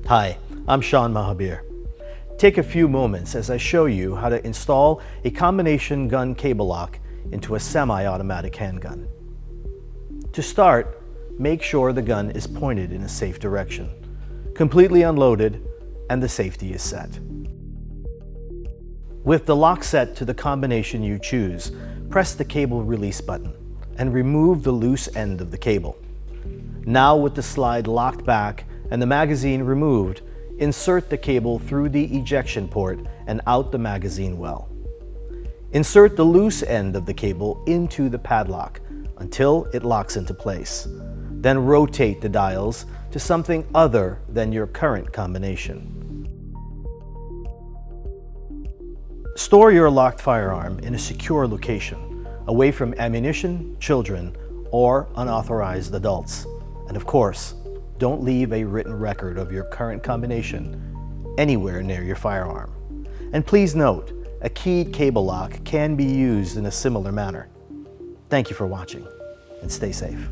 Hi, I'm Sean Mahabir. Take a few moments as I show you how to install a combination gun cable lock into a semi-automatic handgun. To start, make sure the gun is pointed in a safe direction, completely unloaded, and the safety is set. With the lock set to the combination you choose, press the cable release button and remove the loose end of the cable. Now, with the slide locked back and the magazine removed, insert the cable through the ejection port and out the magazine well. Insert the loose end of the cable into the padlock until it locks into place. Then rotate the dials to something other than your current combination. Store your locked firearm in a secure location, away from ammunition, children, or unauthorized adults. And of course, don't leave a written record of your current combination anywhere near your firearm. And please note, a keyed cable lock can be used in a similar manner. Thank you for watching, and stay safe.